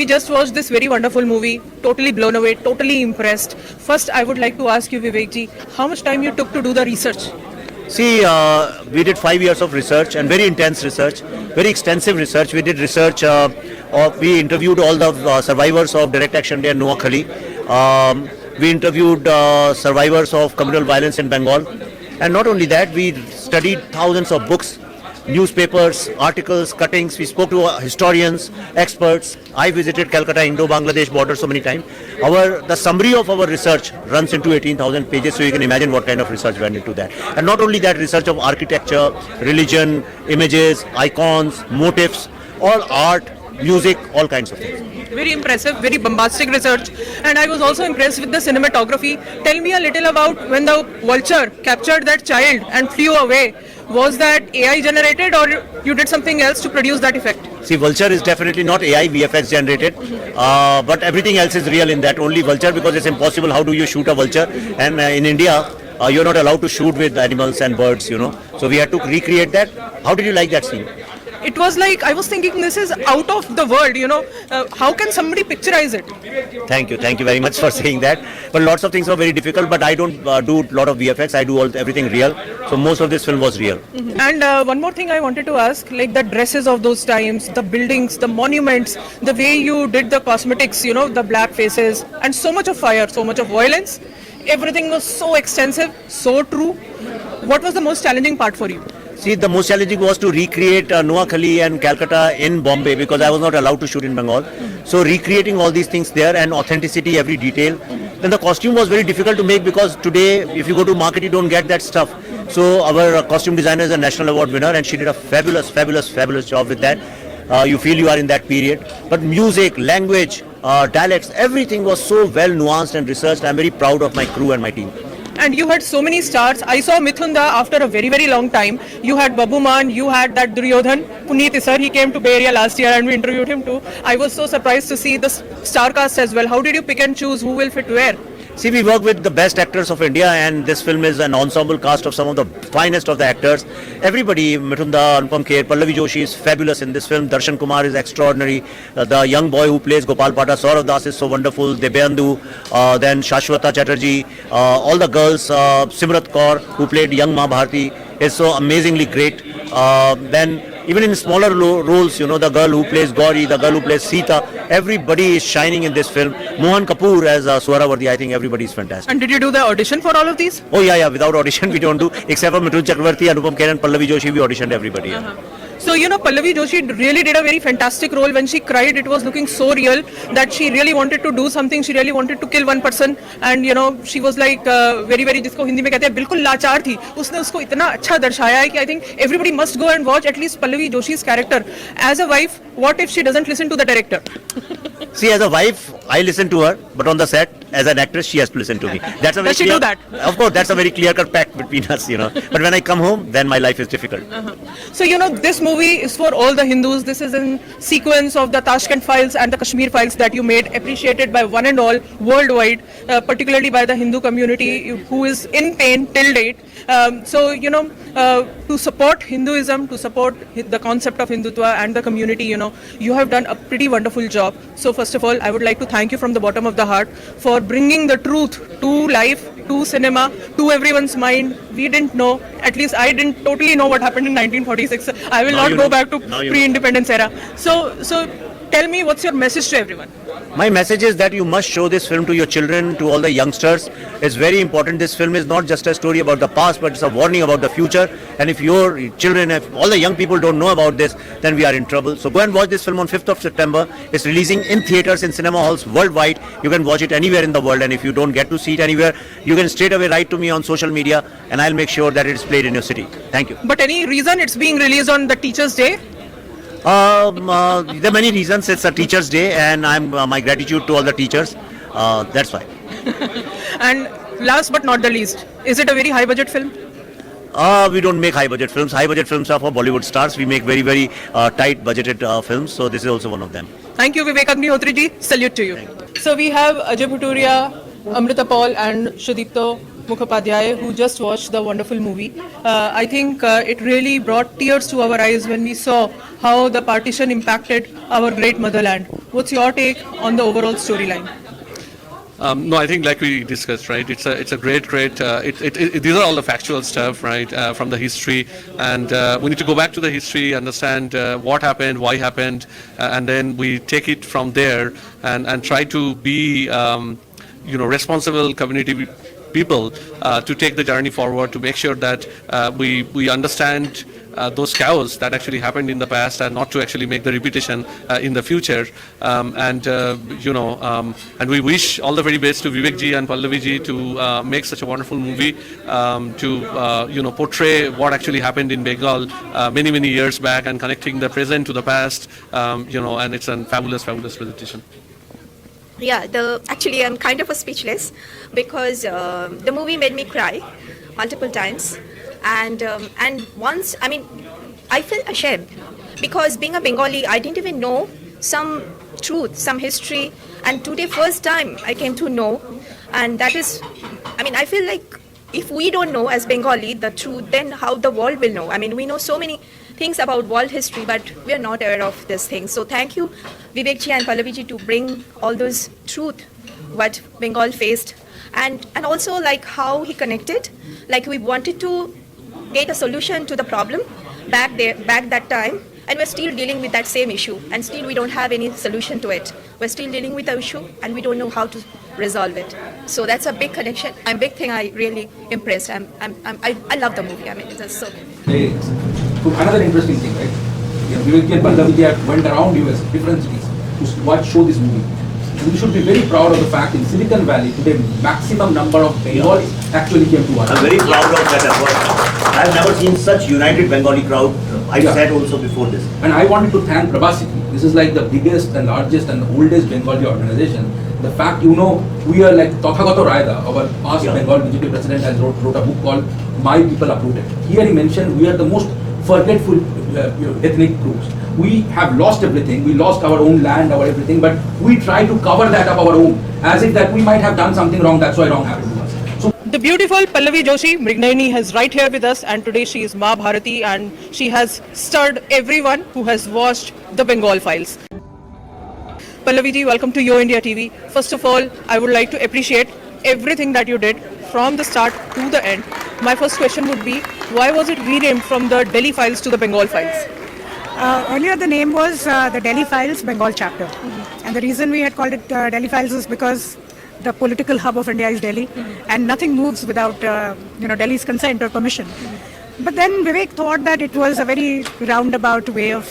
We just watched this very wonderful movie, totally blown away, totally impressed. First, I would like to ask you, Vivek ji, how much time you took to do the research? See, we did 5 years of research and very intense research, very extensive research. We did research we interviewed all the survivors of direct action day in Noakhali. We interviewed survivors of communal violence in Bengal. And not only that, we studied thousands of books, newspapers, articles, cuttings. We spoke to historians, experts. I visited Calcutta, Indo-Bangladesh border so many times. The summary of our research runs into 18,000 pages, so you can imagine what kind of research went into that. And not only that, research of architecture, religion, images, icons, motifs, all art, music, all kinds of things. Very impressive, very bombastic research. And I was also impressed with the cinematography. Tell me a little about when the vulture captured that child and flew away. Was that AI generated or you did something else to produce that effect? See, Vulture is definitely not AI, VFX generated, but everything else is real in that. Only Vulture, because it's impossible. How do you shoot a vulture? And in India, you're not allowed to shoot with animals and birds, you know. So we had to recreate that. How did you like that scene? It was like, I was thinking this is out of the world, you know. How can somebody picturize it? Thank you very much for saying that. But lots of things were very difficult, but I don't do a lot of VFX, I do everything real. So most of this film was real. And one more thing I wanted to ask, like the dresses of those times, the buildings, the monuments, the way you did the cosmetics, you know, the black faces, and so much of fire, so much of violence. Everything was so extensive, so true. What was the most challenging part for you? See, the most challenging was to recreate Noakhali and Calcutta in Bombay, because I was not allowed to shoot in Bengal. So recreating all these things there and authenticity, every detail. Then the costume was very difficult to make, because today if you go to market you don't get that stuff. So our costume designer is a national award winner and she did a fabulous job with that. You feel you are in that period. But music, language, dialects, everything was so well nuanced and researched. I'm very proud of my crew and my team. And you had so many stars. I saw Mithunda after a very, very long time. You had Babu Man, you had that Duryodhan. Puneet sir, he came to Bay Area last year and we interviewed him too. I was so surprised to see the star cast as well. How did you pick and choose who will fit where? See, we work with the best actors of India, and this film is an ensemble cast of some of the finest of the actors. Everybody, Mithunda, Anupam Kher, Pallavi Joshi is fabulous in this film. Darshan Kumar is extraordinary. The young boy who plays Gopal Pata, Saurav Das is so wonderful. Debyandu, then Shashwata Chatterjee, all the girls, Simrat Kaur, who played young Ma Bharti, is so amazingly great. Then even in smaller roles, you know, the girl who plays Gauri, the girl who plays Sita, everybody is shining in this film. Mohan Kapoor as Swaravardi, I think everybody is fantastic. And did you do the audition for all of these? Oh yeah, without audition we don't do, except for Mithun Chakravarti, Anupam Kher and Pallavi Joshi, we auditioned everybody. So, you know, Pallavi Joshi really did a very fantastic role. When she cried, it was looking so real that she really wanted to do something. She really wanted to kill one person. And, you know, she was like very, very, जिसको हिंदी में कहते हैं बिल्कुल लाचार थी. उसने उसको इतना अच्छा दर्शाया है कि I think everybody must go and watch at least Pallavi Joshi's character. As a wife, what if she doesn't listen to the director? See, as a wife, I listen to her, but on the set, as an actress, she has to listen to me. That's a very Does she do that? Of course, that's a very clear-cut pact between us, you know. But when I come home, then my life is difficult. So, you know, this movie is for all the Hindus. This is in sequence of the Tashkent files and the Kashmir files that you made, appreciated by one and all worldwide, particularly by the Hindu community who is in pain till date. So, you know, to support Hinduism, to support the concept of Hindutva and the community, you know, you have done a pretty wonderful job. So, first of all, I would like to thank you from the bottom of the heart for bringing the truth to life, to cinema, to everyone's mind. We didn't know, at least I didn't totally know what happened in 1946. I will not go back to pre-independence era. So tell me, what's your message to everyone? My message is that you must show this film to your children, to all the youngsters. It's very important. This film is not just a story about the past, but it's a warning about the future. And if your children, if all the young people don't know about this, then we are in trouble. So go and watch this film on 5th of September. It's releasing in theaters, in cinema halls worldwide. You can watch it anywhere in the world. And if you don't get to see it anywhere, you can straight away write to me on social media and I'll make sure that it's played in your city. Thank you. But any reason it's being released on the Teachers' Day? There are many reasons. It's a Teachers' Day, and my gratitude to all the teachers. That's why. And last but not the least, is it a very high budget film? We don't make high budget films. High budget films are for Bollywood stars. We make very, very tight budgeted films. So this is also one of them. Thank you, Vivek Agnihotri ji. Salute to you. So we have Ajay Bhuturia, Amrita Paul and Shudipto Mukhopadhyay, who just watched the wonderful movie. I think it really brought tears to our eyes when we saw how the partition impacted our great motherland. What's your take on the overall storyline? No, I think like we discussed, right? It's a great. These are all the factual stuff, right, from the history, and we need to go back to the history, understand what happened, why happened, and then we take it from there and try to be, responsible community people to take the journey forward to make sure that we understand those chaos that actually happened in the past and not to actually make the repetition in the future. And we wish all the very best to Vivek ji and Pallavi ji to make such a wonderful movie, to portray what actually happened in Bengal many years back and connecting the present to the past. And it's a fabulous presentation. Yeah, actually I'm kind of a speechless because the movie made me cry multiple times, and once, I mean, I feel ashamed because being a Bengali, I didn't even know some truth, some history, and today first time I came to know, and that is, I mean, I feel like if we don't know as Bengali the truth, then how the world will know? I mean, we know so many things about world history, but we are not aware of these things. So thank you, Vivek ji and Pallavi ji, to bring all those truth what Bengal faced, and also like how he connected. Like we wanted to get a solution to the problem back that time, and we're still dealing with that same issue, and still we don't have any solution to it. We're still dealing with the issue, and we don't know how to resolve it. So that's a big connection, a big thing. I really impressed. I love the movie. I mean, it's so. Hey, so another interesting thing, right? Vivek and Pallavi went around US, different cities, to show this movie. We should be very proud of the fact in Silicon Valley today maximum number of Bengalis actually came to us. I'm very proud of that effort. I've never seen such united Bengali crowd. I said also before this. And I wanted to thank Prabhasiti. This is like the biggest and largest and the oldest Bengali organization. The fact, we are like Tathagato Rayada, our past Bengal BJP president, has wrote a book called My People Uprooted. Here he mentioned we are the most forgetful ethnic groups. We have lost everything. We lost our own land, our everything, but we try to cover that up our own, as if that we might have done something wrong. That's why wrong happened to us. So The beautiful Pallavi Joshi Mrignayani is right here with us, and today she is Ma Bharati, and she has stirred everyone who has watched the Bengal Files. Pallavi ji, welcome to Yo India TV. First of all, I would like to appreciate everything that you did from the start to the end. My first question would be, why was it renamed from the Delhi Files to the Bengal Files? Earlier the name was the Delhi Files Bengal chapter, and the reason we had called it Delhi Files is because the political hub of India is Delhi, and nothing moves without Delhi's consent or permission. But then Vivek thought that it was a very roundabout way of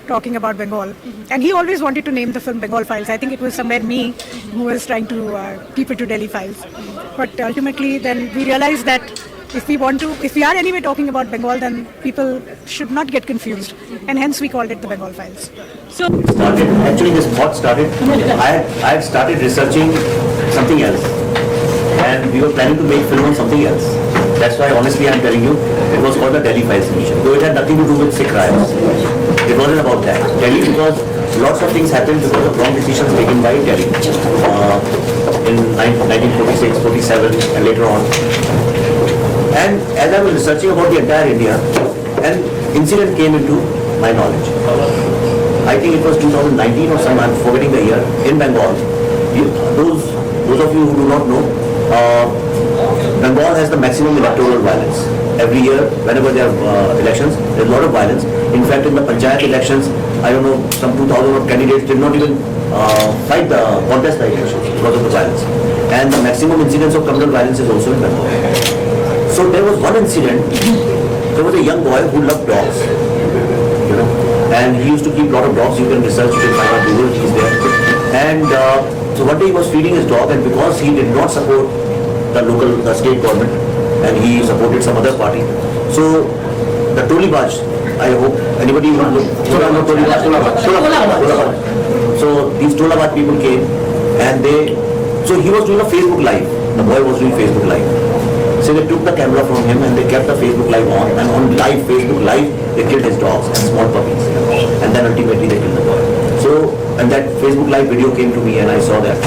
talking about Bengal, and he always wanted to name the film Bengal Files. I think it was somewhere me who was trying to keep it to Delhi Files, but ultimately then we realized that if we are anyway talking about Bengal, then people should not get confused, and hence we called it the Bengal Files. So, Actually, this thought started. I had started researching something else, and we were planning to make film on something else. That's why, honestly, I'm telling you, it was called the Delhi Files mission. Though it had nothing to do with Sikh riots. It wasn't about that. Delhi, because lots of things happened because of wrong decisions taken by Delhi in 1946, 47, and later on. And as I was researching about the entire India, an incident came into my knowledge. I think it was 2019 or some, I'm forgetting the year, in Bengal. Those of you who do not know, Bengal has the maximum electoral violence. Every year, whenever there are elections, there's a lot of violence. In fact, in the Panchayat elections, I don't know, some 2,000 candidates did not even fight the contest the elections because of the violence. And the maximum incidence of criminal violence is also in Bengal. So there was one incident, there was a young boy who loved dogs, and he used to keep a lot of dogs. You can research, you can find out Google, he's there. And so one day he was feeding his dog, and because he did not support the state government, and he supported some other party, so the Tolibaj, I hope anybody will know, Tolibaj. So these Tolabad people came, and so he was doing a Facebook Live, the boy was doing Facebook Live. So they took the camera from him and they kept the Facebook Live on, and on live Facebook Live they killed his dogs and small puppies, and then ultimately they killed the boy. So, and that Facebook Live video came to me and I saw that.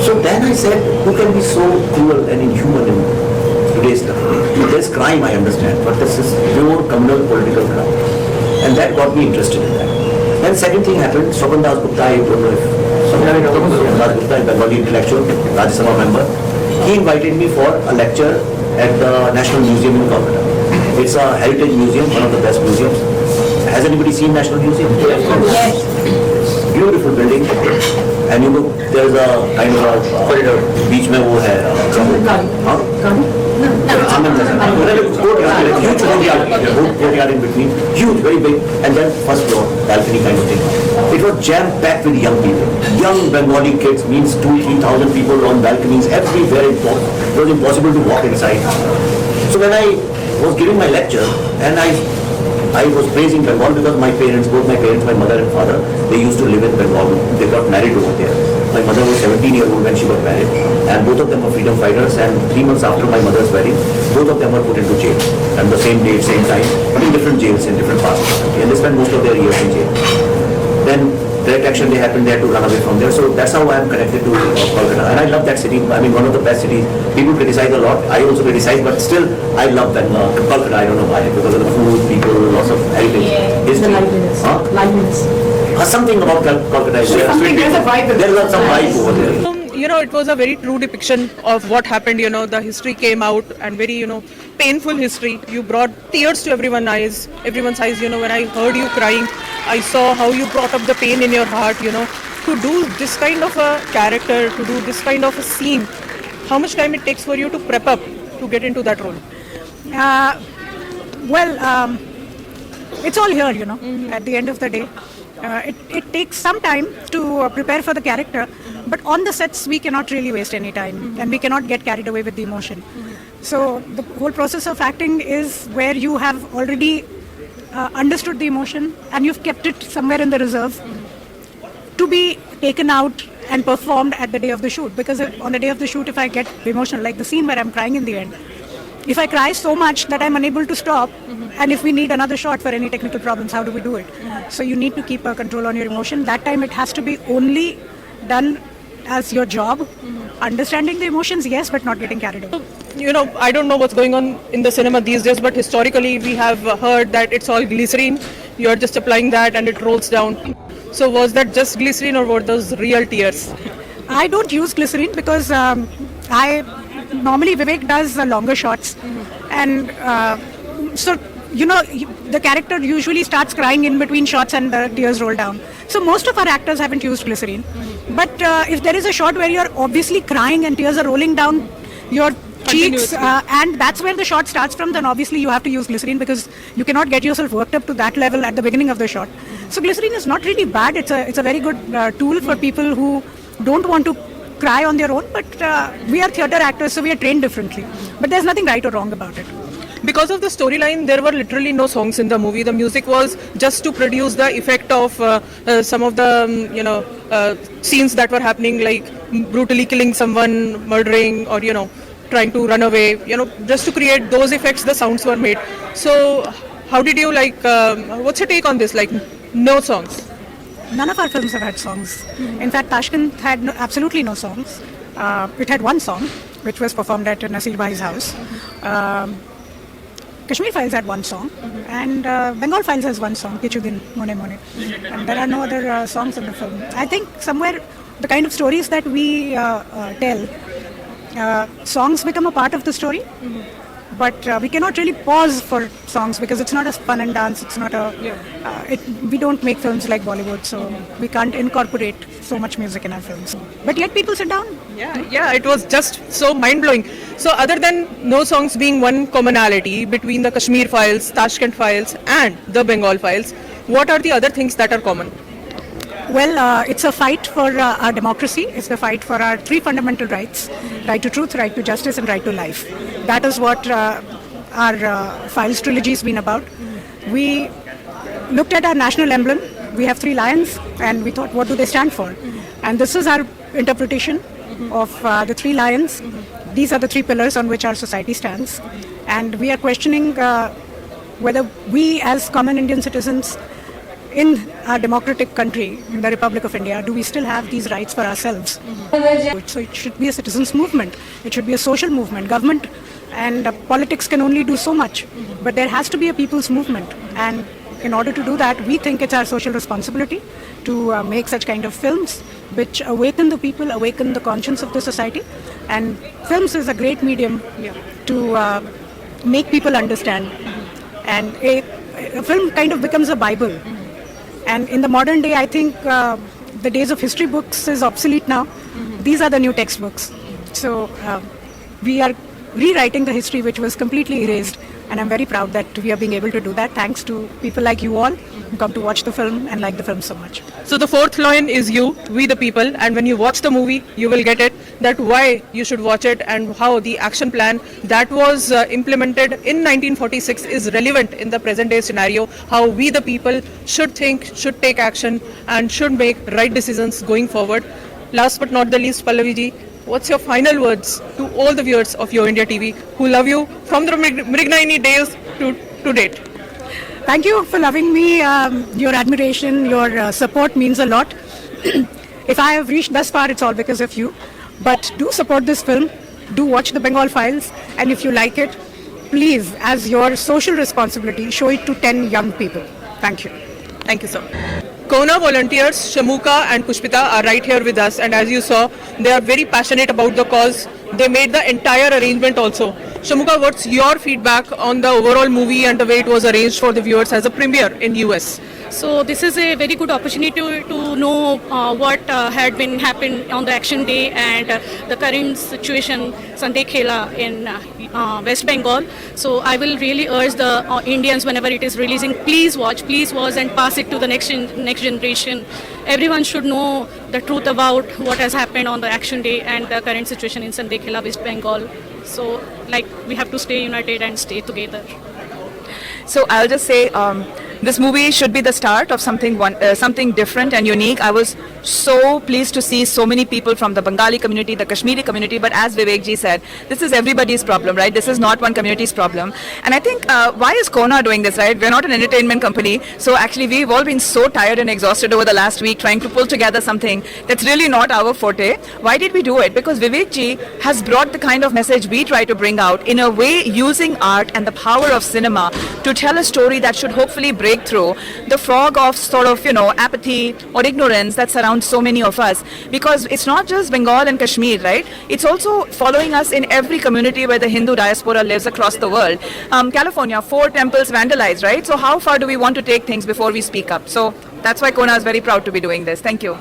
So then I said, who can be so cruel and inhuman in grey stuff. There's crime, I understand, but this is pure communal political crime. And that got me interested in that. Then second thing happened, Swapan Das Gupta, I don't know if Swapan Das Gupta, a Bengali intellectual, Rajya Sabha member, he invited me for a lecture at the National Museum in Kolkata. It's a heritage museum, one of the best museums. Has anybody seen National Museum? Yes. Beautiful building. And you know, there's a kind of a corridor. Beach mein wo hai. Huh? Huge courtyard in between. Huge, very big. And then first floor, balcony kind of thing. It was jam-packed with young people. Young Bengali kids, means 2,000-3,000 people on balconies everywhere. It was impossible to walk inside. So when I was giving my lecture, and I was praising Bengal because my parents, both my parents, my mother and father, they used to live in Bengal. They got married over there. My mother was 17-year-old when she got married, and both of them were freedom fighters. And 3 months after my mother's wedding, both of them were put into jail. And the same date, same time, but in different jails in different parts of the country. And they spent most of their years in jail. Then direct action day happened, they had to run away from there. So that's how I am connected to Kolkata. And I love that city. I mean, one of the best cities. People criticize a lot. I also criticize, but still, I love that Kolkata. I don't know why. Because of the food, people, lots of heritage. History. Liveliness. Something about Kolkata is there. There's a vibe. There's some vibe over there. You know, it was a very true depiction of what happened. You know, the history came out, and very, you know, painful history. You brought tears to everyone's eyes. You know, when I heard you crying, I saw how you brought up the pain in your heart. You know, to do this kind of a character, to do this kind of a scene, how much time it takes for you to prep up to get into that role? It's all here, you know, at the end of the day. It takes some time to prepare for the character, but on the sets we cannot really waste any time, and we cannot get carried away with the emotion. So the whole process of acting is where you have already understood the emotion and you've kept it somewhere in the reserve to be taken out and performed at the day of the shoot. Because on the day of the shoot, if I get emotional, like the scene where I'm crying in the end, if I cry so much that I'm unable to stop, and if we need another shot for any technical problems, how do we do it? So you need to keep a control on your emotion. That time it has to be only done as your job. Understanding the emotions, yes, but not getting carried away. You know, I don't know what's going on in the cinema these days, but historically we have heard that it's all glycerine. You're just applying that and it rolls down. So was that just glycerine or were those real tears? I don't use glycerine because normally Vivek does longer shots, and so you know the character usually starts crying in between shots and the tears roll down. So most of our actors haven't used glycerine, but if there is a shot where you're obviously crying and tears are rolling down your cheeks, and that's where the shot starts from, then obviously you have to use glycerine because you cannot get yourself worked up to that level at the beginning of the shot. So glycerine is not really bad. It's a very good tool for people who don't want to cry on their own, but we are theatre actors, so we are trained differently. But there's nothing right or wrong about it. Because of the storyline, there were literally no songs in the movie. The music was just to produce the effect of some of the scenes that were happening, like brutally killing someone, murdering, or trying to run away. Just to create those effects, the sounds were made. So, how did you what's your take on this? Like, no songs. None of our films have had songs. In fact, Tashkent had absolutely no songs. It had one song, which was performed at Nasir Bhai's house. Kashmir Files had one song, and Bengal Files has one song, Kichu Din Mone Mone. And there are no other songs in the film. I think somewhere the kind of stories that we tell, songs become a part of the story. But we cannot really pause for songs because it's not a fun and dance. It's not we don't make films like Bollywood, so we can't incorporate so much music in our films. But yet people sit down. Yeah, it was just so mind-blowing. So other than no songs being one commonality between the Kashmir Files, Tashkent Files and the Bengal Files, what are the other things that are common? Well, it's a fight for our democracy. It's the fight for our three fundamental rights: right to truth, right to justice, and right to life. That is what our Files trilogy has been about. We looked at our national emblem. We have three lions, and we thought, what do they stand for? And this is our interpretation of the three lions. These are the three pillars on which our society stands. And we are questioning whether we as common Indian citizens in our democratic country, in the Republic of India, do we still have these rights for ourselves? So it should be a citizens' movement. It should be a social movement. Government And politics can only do so much, but there has to be a people's movement. And in order to do that, we think it's our social responsibility to make such kind of films which awaken the people, awaken the conscience of the society. And films is a great medium to make people understand. And a film kind of becomes a Bible. And in the modern day, I think the days of history books is obsolete now. These are the new textbooks. So we are rewriting the history which was completely erased. And I'm very proud that we are being able to do that thanks to people like you all who come to watch the film and like the film so much. So the fourth line is you, we the people, and when you watch the movie, you will get it, that why you should watch it and how the action plan that was implemented in 1946 is relevant in the present day scenario, how we the people should think, should take action and should make right decisions going forward. Last but not the least, Pallavi ji, what's your final words to all the viewers of Yo India TV who love you from the Mrignani days to date? Thank you for loving me. Your admiration, your support means a lot. If I have reached thus far, it's all because of you. But do support this film. Do watch the Bengal Files. And if you like it, please, as your social responsibility, show it to 10 young people. Thank you. Thank you, sir. Kona volunteers, Shamuka and Pushpita are right here with us, and as you saw, they are very passionate about the cause. They made the entire arrangement also. Shamuka, what's your feedback on the overall movie and the way it was arranged for the viewers as a premiere in US? So this is a very good opportunity to know what had been happened on the action day and the current situation, Sandekh Khela in West Bengal. So I will really urge the Indians whenever it is releasing, please watch and pass it to the next generation. Everyone should know the truth about what has happened on the action day and the current situation in Sandekh Khela, West Bengal. So like we have to stay united and stay together. So I'll just say this movie should be the start of something different and unique. I was so pleased to see so many people from the Bengali community, the Kashmiri community, but as Vivek ji said, this is everybody's problem, right? This is not one community's problem. And I think, why is Kona doing this, right? We're not an entertainment company, so actually we've all been so tired and exhausted over the last week trying to pull together something that's really not our forte. Why did we do it? Because Vivek ji has brought the kind of message we try to bring out in a way using art and the power of cinema to tell a story that should hopefully break through the fog of sort of, apathy or ignorance that surrounds so many of us. Because it's not just Bengal and Kashmir, right? It's also following us in every community where the Hindu diaspora lives across the world. California, 4 temples vandalized, right? So how far do we want to take things before we speak up? So that's why Kona is very proud to be doing this. Thank you.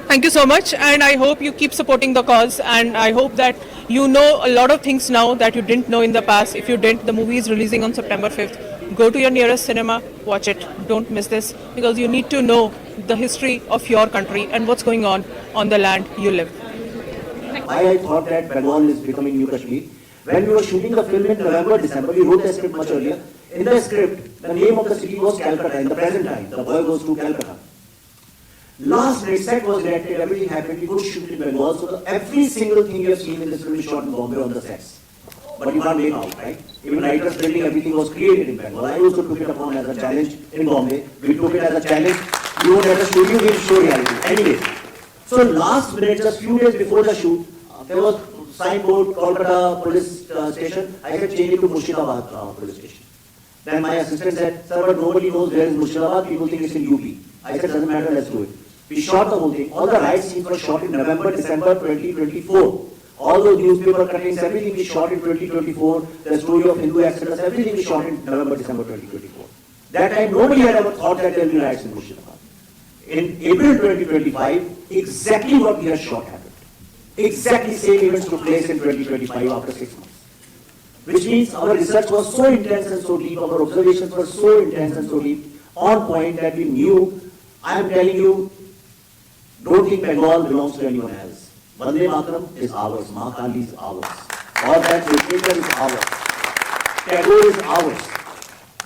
Thank you so much, and I hope you keep supporting the cause, and I hope that you know a lot of things now that you didn't know in the past. If you didn't, the movie is releasing on September 5th. Go to your nearest cinema, watch it. Don't miss this, because you need to know the history of your country and what's going on the land you live. I thought that Bengal is becoming New Kashmir. When we were shooting the film in November, December, we wrote the script much earlier. In the script, the name of the city was Calcutta in the present time. The boy goes to Calcutta. Last minute, set was directed, everything happened, we could shoot in Bengal, so every single thing you have seen in this film is shot in Bombay on the sets. But you can't make out, right? Even writers building, everything was created in Bengal. I also took it upon as a challenge in Bombay. We took it as a challenge. You won't have a studio, we'll show reality. Anyway, so last minute, just few days before the shoot, there was signboard, Kolkata police station. I said change it to Murshidabad police station. Then my assistant said, sir, but nobody knows where is Murshidabad, people think it's in UP. I said, doesn't matter, let's do it. We shot the whole thing. All the riot scenes were shot in November, December 2024. All those newspaper cuttings, everything we shot in 2024. The story of Hindu exodus, everything we shot in November, December 2024. That time, nobody had ever thought that there will be riots in Murshidabad. In April 2025, exactly what we had shot happened. Exactly same events took place in 2025 after 6 months. Which means our research was so intense and so deep, our observations were so intense and so deep, on point that we knew, I am telling you, don't think Bengal belongs to anyone else. Vande Mataram is ours, Mahakali is ours. All that literature is ours. Tagore is ours.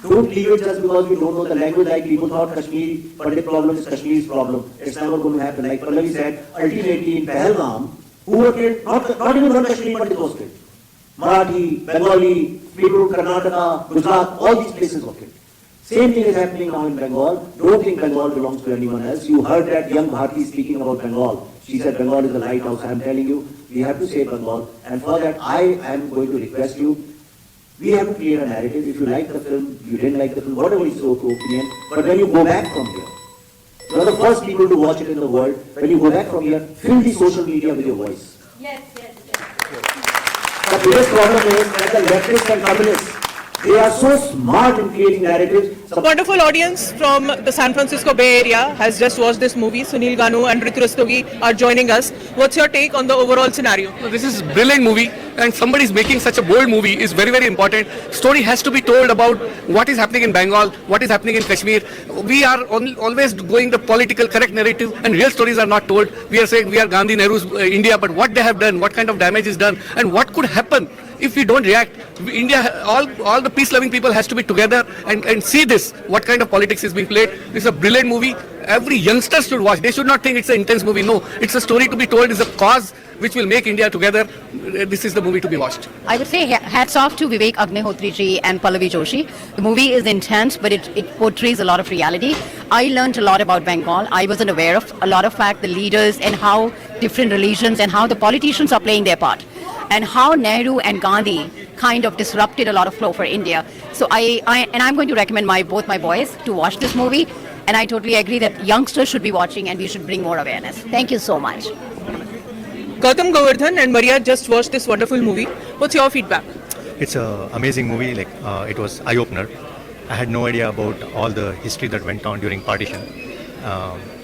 Don't leave it just because we don't know the language, like people thought Kashmir, Pandit problem is Kashmir's problem. It's never going to happen. Like Pallavi said, ultimately in Pahalgam, who were killed? Not even one Kashmiri Pandit was killed. Marathi, Bengali, people from Karnataka, Gujarat, all these places were killed. Same thing is happening now in Bengal. Don't think Bengal belongs to anyone else. You heard that young Bharti speaking about Bengal. She said Bengal is a lighthouse. I am telling you, we have to save Bengal. And for that, I am going to request you, we have to create a narrative. If you like the film, you didn't like the film, whatever is your opinion. But when you go back from here, you are the first people to watch it in the world. When you go back from here, fill the social media with your voice. Yes. The biggest problem is that the leftists and communists, they are so smart in creating narratives. A wonderful audience from the San Francisco Bay Area has just watched this movie. Sunil Ganu and Ritu Rastogi are joining us. What's your take on the overall scenario? This is a brilliant movie, and somebody is making such a bold movie is very, very important. Story has to be told about what is happening in Bengal, what is happening in Kashmir. We are always going the political correct narrative, and real stories are not told. We are saying we are Gandhi, Nehru's India, but what they have done, what kind of damage is done, and what could happen if we don't react. India, all the peace-loving people has to be together and see this, what kind of politics is being played. This is a brilliant movie. Every youngster should watch. They should not think it's an intense movie. No, it's a story to be told. It's a cause which will make India together. This is the movie to be watched. I would say hats off to Vivek Agnihotri ji and Pallavi Joshi. The movie is intense, but it portrays a lot of reality. I learned a lot about Bengal. I wasn't aware of a lot of fact, the leaders and how different religions and how the politicians are playing their part, and how Nehru and Gandhi kind of disrupted a lot of flow for India. So I'm going to recommend both my boys to watch this movie, and I totally agree that youngsters should be watching and we should bring more awareness. Thank you so much. Gautam Govardhan and Maria just watched this wonderful movie. What's your feedback? It's an amazing movie. It was eye-opener. I had no idea about all the history that went on during partition.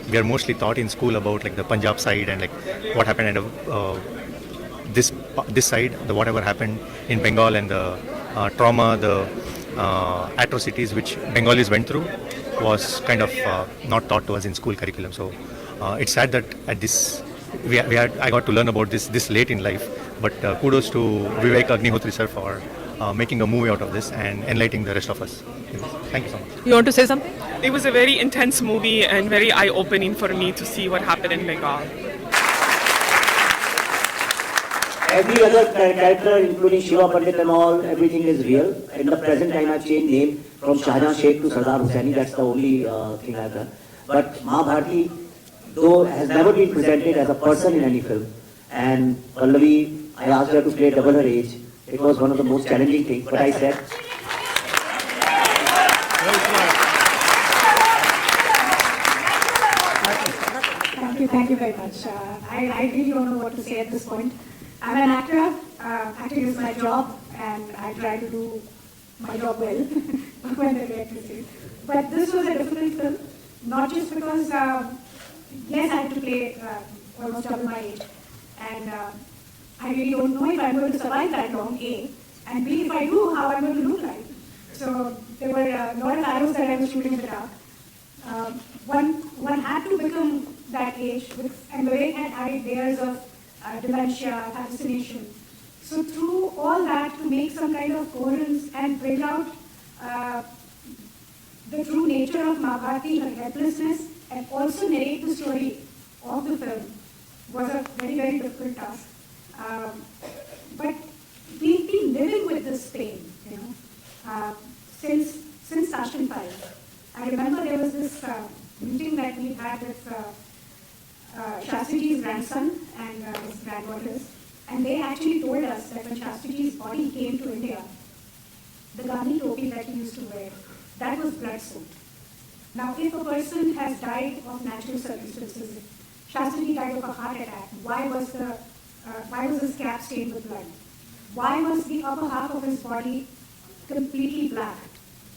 We are mostly taught in school about the Punjab side and what happened and this side, the whatever happened in Bengal and the trauma, the atrocities which Bengalis went through was kind of not taught to us in school curriculum. So it's sad that at this I got to learn about this late in life. But kudos to Vivek Agnihotri sir for making a movie out of this and enlightening the rest of us. Thank you so much. You want to say something? It was a very intense movie and very eye-opening for me to see what happened in Bengal. Every other character, including Shiva Pandit and all, everything is real. In the present time, I've changed name from Shahjahan Sheikh to Sardar Hussaini. That's the only thing I've done. But Ma Bharti, though, has never been presented as a person in any film. And Pallavi, I asked her to play double her age. It was one of the most challenging things. But I said, Thank you very much. I really don't know what to say at this point. I'm an actor. Acting is my job, and I try to do my job well when I get to see. But this was a difficult film, not just because, yes, I had to play almost double my age, and I really don't know if I'm going to survive that long, A, and B, if I do, how I'm going to look like. So there were a lot of arrows that I was shooting in the dark. One had to become that age, and the way had ideas of dementia, hallucination. So through all that, to make some kind of coherence and bring out the true nature of Ma Bharti, her helplessness, and also narrate the story of the film was a very, very difficult task. But we've been living with this pain, since Tashkent Files. I remember there was this meeting that we had with Shastriji's grandson and his granddaughters, and they actually told us that when Shastriji's body came to India, the Gandhi topi that he used to wear, that was blood soaked. Now, if a person has died of natural circumstances, Shastriji died of a heart attack, why was his cap stained with blood? Why was the upper half of his body completely black?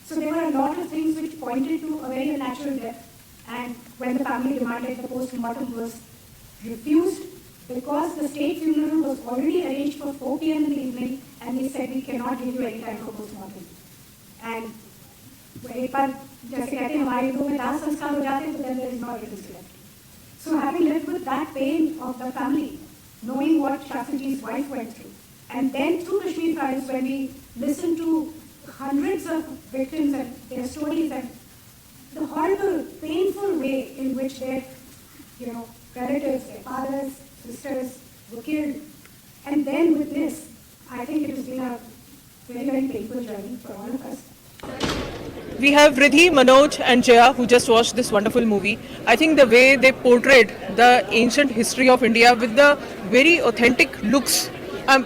So there were a lot of things which pointed to a very unnatural death. And when the family demanded the post-mortem was refused because the state funeral was already arranged for 4 p.m. in the evening, and they said we cannot give you any time for post-mortem. And एक बार जैसे कहते हैं हमारे लोगों में दाह संस्कार हो जाते हैं, तो then there is no evidence left. So having lived with that pain of the family, knowing what Shastriji's wife went through, and then through Kashmir Files, when we listened to hundreds of victims and their stories and the horrible, painful way in which their, relatives, their fathers, sisters were killed. And then with this, I think it has been a very, very painful journey for all of us. we have Riddhi, Manoj and Jaya who just watched this wonderful movie. I think the way they portrayed the ancient history of India with the very authentic looks,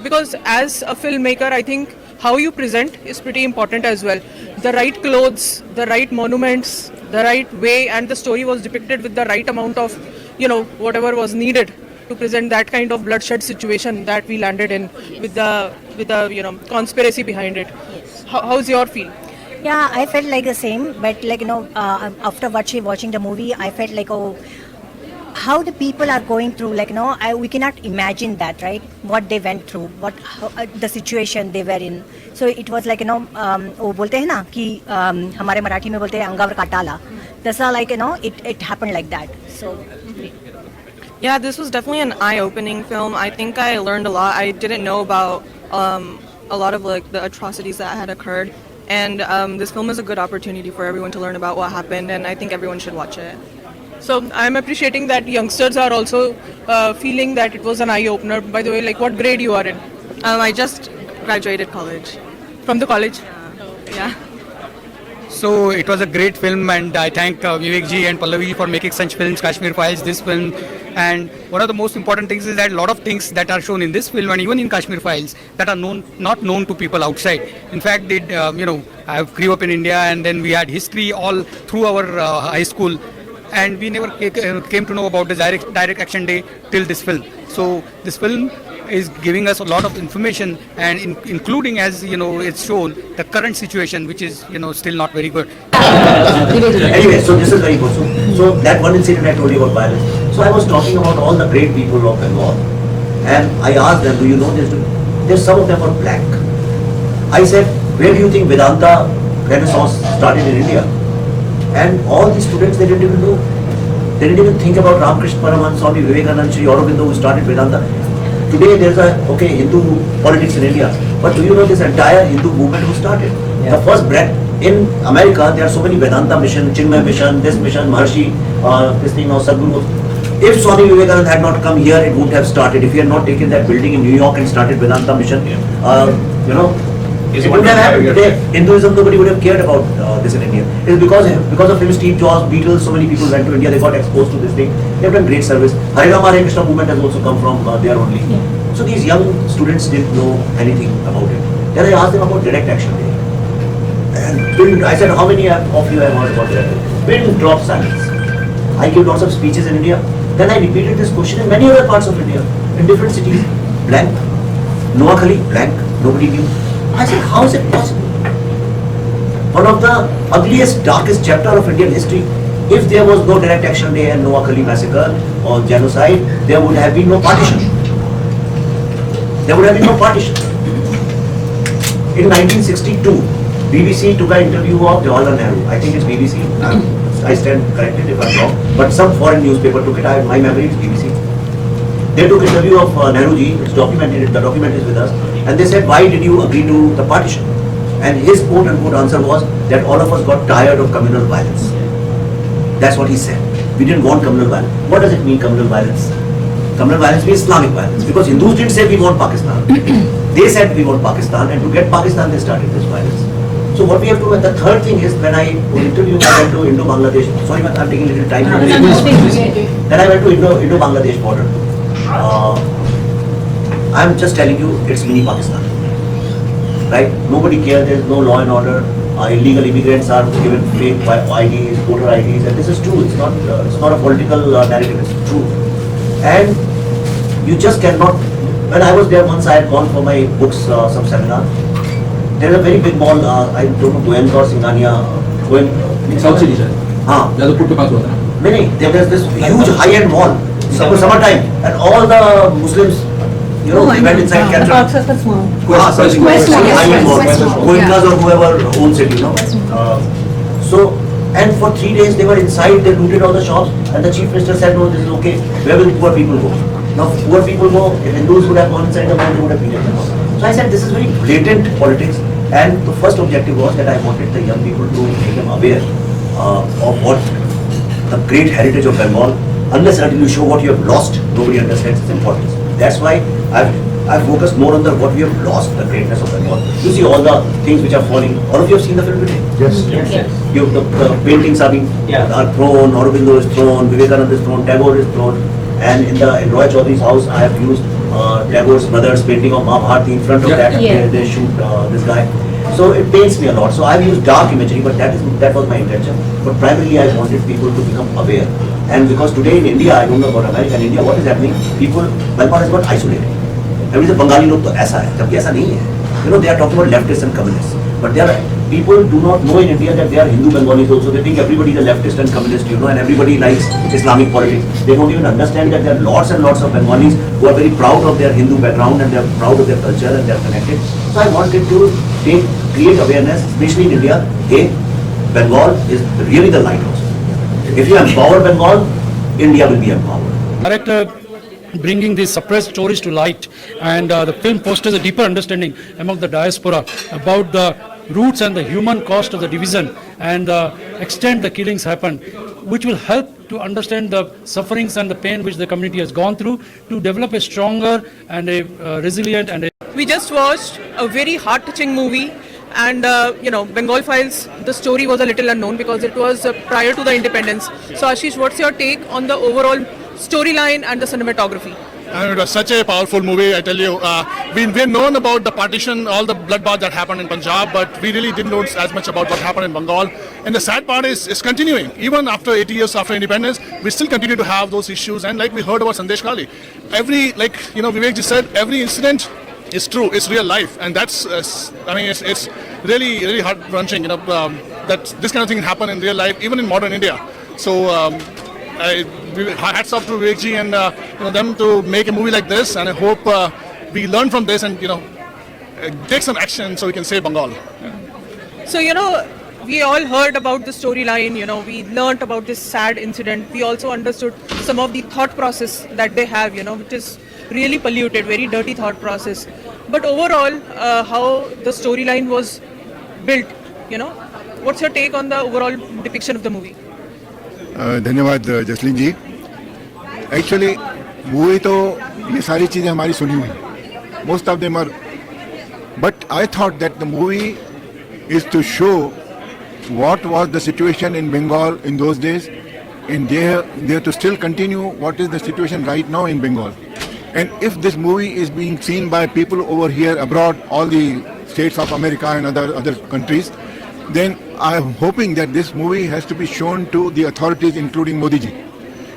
because as a filmmaker, I think how you present is pretty important as well. The right clothes, the right monuments, the right way, and the story was depicted with the right amount of, whatever was needed to present that kind of bloodshed situation that we landed in with the conspiracy behind it. How's your feel? Yeah, I felt like the same, but after watching the movie, I felt like, oh, how the people are going through, we cannot imagine that, right? What they went through, the situation they were in. So it was like, वो बोलते हैं ना कि हमारे मराठी में बोलते हैं अंगावर काटाला. That's how it happened like that. So. Yeah, this was definitely an eye-opening film. I think I learned a lot. I didn't know about a lot of the atrocities that had occurred, and this film is a good opportunity for everyone to learn about what happened, and I think everyone should watch it. So I'm appreciating that youngsters are also feeling that it was an eye-opener. By the way, what grade you are in? I just graduated college. From the college? Yeah. So it was a great film, and I thank Vivek ji and Pallavi for making such films, Kashmir Files, this film. And one of the most important things is that a lot of things that are shown in this film and even in Kashmir Files that are not known to people outside. In fact, I grew up in India, and then we had history all through our high school, and we never came to know about the Direct Action Day till this film. So this film is giving us a lot of information, and including, as it's shown, the current situation, which is still not very good. Anyway, so this is very good. So that one incident I told you about violence. So I was talking about all the great people of Bengal, and I asked them, do you know this? There's some of them are black. I said, where do you think Vedanta Renaissance started in India? And all these students, they didn't even know. They didn't even think about Ramakrishna Paramahansa, Swami Vivekananda, Sri Aurobindo, who started Vedanta. Today there's Hindu politics in India, but do you know this entire Hindu movement who started? The first bread in America, there are so many Vedanta mission, Chinmay mission, this mission, Maharshi, this thing now, Sadhguru. If Swami Vivekananda had not come here, it wouldn't have started. If he had not taken that building in New York and started Vedanta mission, it wouldn't have happened today. Hinduism, nobody would have cared about this in India. It's because of him, Steve Jobs, Beatles, so many people went to India, they got exposed to this thing. They've done great service. Hare Rama Hare Krishna movement has also come from there only. So these young students didn't know anything about it. Then I asked them about Direct Action Day. And I said, how many of you have heard about Direct Action Day? Pin drop silence. I give lots of speeches in India. Then I repeated this question in many other parts of India, in different cities. Blank. Noakhali, blank. Nobody knew. I said, how is it possible? One of the ugliest, darkest chapter of Indian history. If there was no Direct Action Day and Noakhali massacre or genocide, there would have been no partition. There would have been no partition. In 1962, BBC took an interview of Jawaharlal Nehru. I think it's BBC. I stand corrected if I'm wrong. But some foreign newspaper took it. My memory is BBC. They took interview of Nehruji, it's documented, the document is with us, and they said, why did you agree to the partition? And his quote unquote answer was that all of us got tired of communal violence. That's what he said. We didn't want communal violence. What does it mean, communal violence? Communal violence means Islamic violence, because Hindus didn't say we want Pakistan. They said we want Pakistan, and to get Pakistan they started this violence. So what we have to, the third thing is, when I was interviewed, I went to Indo-Bangladesh. Sorry, I'm taking a little time. Then I went to Indo-Bangladesh border. I'm just telling you, it's mini Pakistan, right? Nobody cares. There's no law and order. Illegal immigrants are given fake IDs, voter IDs, and this is true. It's not a political narrative. It's true, and you just cannot. When I was there once, I had gone for my books, some seminar. There is a very big mall. I don't know, Goenka or Singhania. South City, sir. There's this huge high-end mall. For summertime, and all the Muslims, we went inside, captured. Goenkas or whoever owns it, So, and for 3 days they were inside, they looted all the shops, and the chief minister said, no, this is okay. Where will poor people go? Now, poor people go, if Hindus would have gone inside the mall, they would have beaten them. So I said, this is very blatant politics, and the first objective was that I wanted the young people to make them aware of what the great heritage of Bengal. Unless until you show what you have lost, nobody understands its importance. That's why I've I focused more on the what we have lost, the greatness of Bengal. You see all the things which are falling. All of you have seen the film today. Yes. The paintings are being are thrown. Aurobindo is thrown. Vivekananda is thrown. Tagore is thrown. And in Roy Chaudhary's house, I have used Tagore's brother's painting of Mahabharati. In front of that, they shoot this guy. So it pains me a lot. So I've used dark imagery, but that was my intention. But primarily, I wanted people to become aware. And because today in India, I don't know about America, in India, what is happening? Bengal has got isolated. Every Bengali लोग तो ऐसा है, जबकि ऐसा नहीं है. You know, they are talking about leftists and communists, but people do not know in India that they are Hindu Bengalis also. They think everybody is a leftist and communist, you know, and everybody likes Islamic politics. They don't even understand that there are lots and lots of Bengalis who are very proud of their Hindu background and they are proud of their culture and they are connected. So I wanted to create awareness, especially in India. Hey, Bengal is really the lighthouse. If you empower Bengal, India will be empowered. Director bringing these suppressed stories to light, and the film fosters a deeper understanding among the diaspora about the roots and the human cost of the division and the extent the killings happened, which will help to understand the sufferings and the pain which the community has gone through to develop a stronger and a resilient and a... We just watched a very heart-touching movie. And Bengal Files, the story was a little unknown because it was prior to the independence. So Ashish, what's your take on the overall storyline and the cinematography? It was such a powerful movie, I tell you. We've known about the partition, all the bloodbath that happened in Punjab, but we really didn't know as much about what happened in Bengal. And the sad part is continuing. Even after 80 years after independence, we still continue to have those issues. And like we heard about Sandesh Kali, Vivek ji said, every incident is true, it's real life. And that's, it's really, really heart-wrenching, that this kind of thing can happen in real life, even in modern India. So, hats off to Vivek ji and them to make a movie like this, and I hope we learn from this and take some action so we can save Bengal. So we all heard about the storyline. We learnt about this sad incident. We also understood some of the thought process that they have. Which is really polluted, very dirty thought process. But overall, how the storyline was built. What's your take on the overall depiction of the movie? धन्यवाद जसलीन जी. Actually movie तो ये सारी चीज़ें हमारी सुनी हुई, most of them are, but I thought that the movie is to show what was the situation in Bengal in those days, and they have to still continue what is the situation right now in Bengal. And if this movie is being seen by people over here abroad, all the states of America and other countries, then I am hoping that this movie has to be shown to the authorities, including Modi ji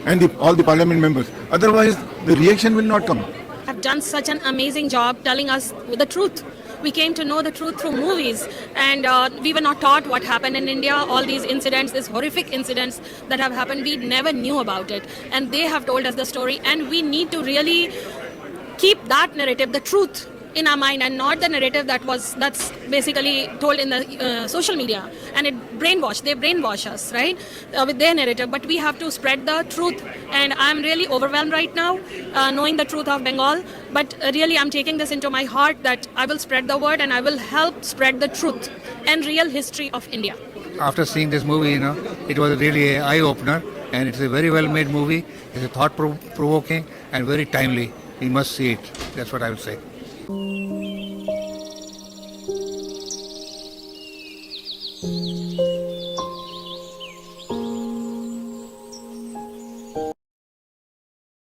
and all the parliament members. Otherwise, the reaction will not come. Have done such an amazing job telling us the truth. We came to know the truth through movies, and we were not taught what happened in India. All these incidents, these horrific incidents that have happened, we never knew about it, and they have told us the story, and we need to really keep that narrative, the truth, in our mind, and not the narrative that's basically told in the social media, and they brainwash us, right, with their narrative. But we have to spread the truth, and I'm really overwhelmed right now knowing the truth of Bengal. But really, I'm taking this into my heart that I will spread the word and I will help spread the truth and real history of India. After seeing this movie, it was really an eye-opener, and it's a very well-made movie. It's a thought-provoking and very timely. We must see it. That's what I would say.